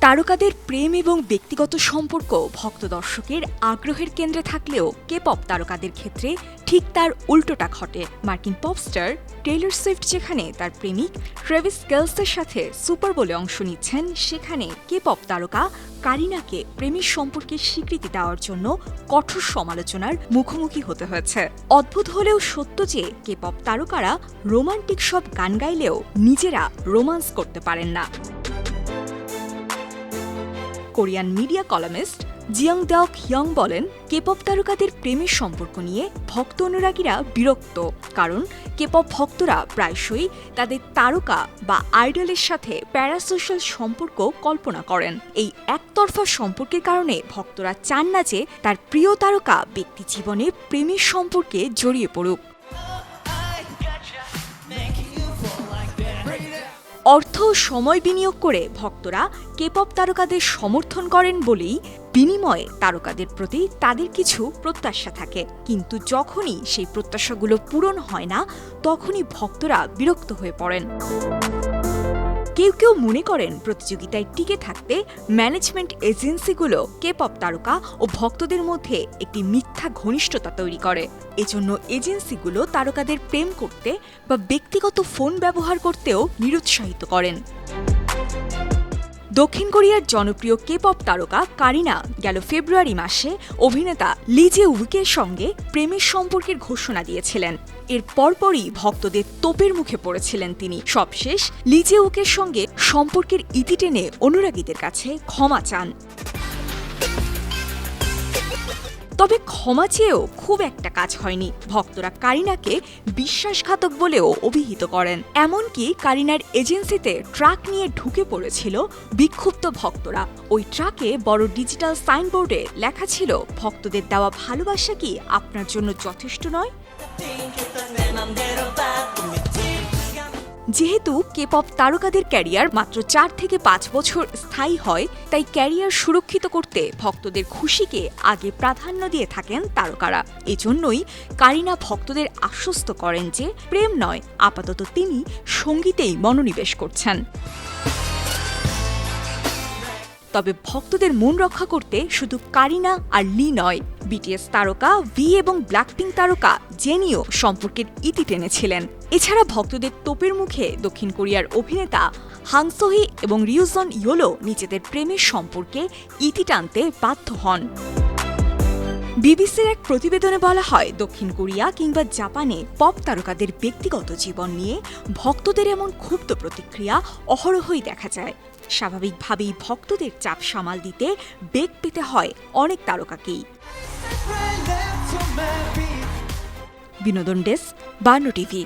তারকাদের প্রেম এবং ব্যক্তিগত সম্পর্ক ভক্ত দর্শকের আগ্রহের কেন্দ্রে থাকলেও কে-পপ তারকাদের ক্ষেত্রে ঠিক তার উল্টোটা ঘটে। মার্কিন পপস্টার টেইলর সুইফট যেখানে তার প্রেমিক ট্রেভিস কেলসের সাথে সুপার বোলে অংশ নিচ্ছেন, সেখানে কে-পপ তারকা কারিনাকে প্রেমের সম্পর্কে স্বীকৃতি দেওয়ার জন্য কঠোর সমালোচনার মুখোমুখি হতে হয়েছে। অদ্ভুত হলেও সত্য যে কে-পপ তারকারা রোমান্টিক সব গান গাইলেও নিজেরা রোমান্স করতে পারেন না। কোরিয়ান মিডিয়া কলামিস্ট জিয়ং দেওক হিয়ং বলেন, কে-পপ তারকাদের প্রেমের সম্পর্ক নিয়ে ভক্ত অনুরাগীরা বিরক্ত, কারণ কে-পপ ভক্তরা প্রায়শই তাদের তারকা বা আইডলের সাথে প্যারাসোশ্যাল সম্পর্ক কল্পনা করেন। এই একতরফা সম্পর্কের কারণে ভক্তরা চান না যে তার প্রিয় তারকা ব্যক্তি জীবনে প্রেমের সম্পর্কে জড়িয়ে পড়ুক। অর্থ ও সময় বিনিয়োগ করে ভক্তরা কে-পপ তারকাদের সমর্থন করেন বলেই বিনিময়ে তারকাদের প্রতি তাদের কিছু প্রত্যাশা থাকে, কিন্তু যখনই সেই প্রত্যাশাগুলো পূরণ হয় না, তখনই ভক্তরা বিরক্ত হয়ে পড়েন। কেউ কেউ মনে করেন প্রতিযোগিতায় টিকে থাকতে ম্যানেজমেন্ট এজেন্সিগুলো কে-পপ তারকা ও ভক্তদের মধ্যে একটি মিথ্যা ঘনিষ্ঠতা তৈরি করে। এজন্য এজেন্সিগুলো তারকাদের প্রেম করতে বা ব্যক্তিগত ফোন ব্যবহার করতেও নিরুৎসাহিত করেন। দক্ষিণ কোরিয়ার জনপ্রিয় কে-পপ তারকা কারিনা গেল ফেব্রুয়ারি মাসে অভিনেতা লি জে উইকের সঙ্গে প্রেমের সম্পর্কের ঘোষণা দিয়েছিলেন। এর পরপরই ভক্তদের তোপের মুখে পড়েছিলেন তিনি। সবশেষ লি জে উইকের সঙ্গে সম্পর্কের ইতি টেনে অনুরাগীদের কাছে ক্ষমা চান। তবে ক্ষমা চেয়েও খুব একটা কাজ হয়নি। ভক্তরা কারিনাকে বিশ্বাসঘাতক বলেও অভিহিত করেন। এমনকি কারিনার এজেন্সিতে ট্রাক নিয়ে ঢুকে পড়েছিল বিক্ষুব্ধ ভক্তরা। ওই ট্রাকে বড় ডিজিটাল সাইনবোর্ডে লেখা ছিল, ভক্তদের দেওয়া ভালোবাসা কি আপনার জন্য যথেষ্ট নয়? যেহেতু কে-পপ তারকাদের ক্যারিয়ার মাত্র 4 থেকে 5 বছর স্থায়ী হয়, তাই ক্যারিয়ার সুরক্ষিত করতে ভক্তদের খুশিকে আগে প্রাধান্য দিয়ে থাকেন তারকারা। এজন্যই কারিনা ভক্তদের আশ্বস্ত করেন যে প্রেম নয়, আপাতত তিনি সঙ্গীতেই মনোনিবেশ করছেন। তবে ভক্তদের মন রক্ষা করতে শুধু কারিনা আর লি নয়, বিটিএস তারকা ভি এবং ব্ল্যাকপিঙ্ক তারকা জেনিও সম্পর্কের ইতি টেনেছিলেন। এছাড়া ভক্তদের তোপের মুখে দক্ষিণ কোরিয়ার অভিনেতা হাং সোহি এবং রিউজন ইয়োলো নিজেদের প্রেমের সম্পর্কে ইতি টানতে বাধ্য হন। বিবিসির এক প্রতিবেদনে বলা হয়, দক্ষিণ কোরিয়া কিংবা জাপানে পপ তারকাদের ব্যক্তিগত জীবন নিয়ে ভক্তদের এমন ক্ষুব্ধ প্রতিক্রিয়া অহরহই দেখা যায়। স্বাভাবিকভাবেই ভক্তদের চাপ সামাল দিতে বেগ পেতে হয় অনেক তারকাকেই। বিনোদন ডেস্ক, বার্ন টিভি।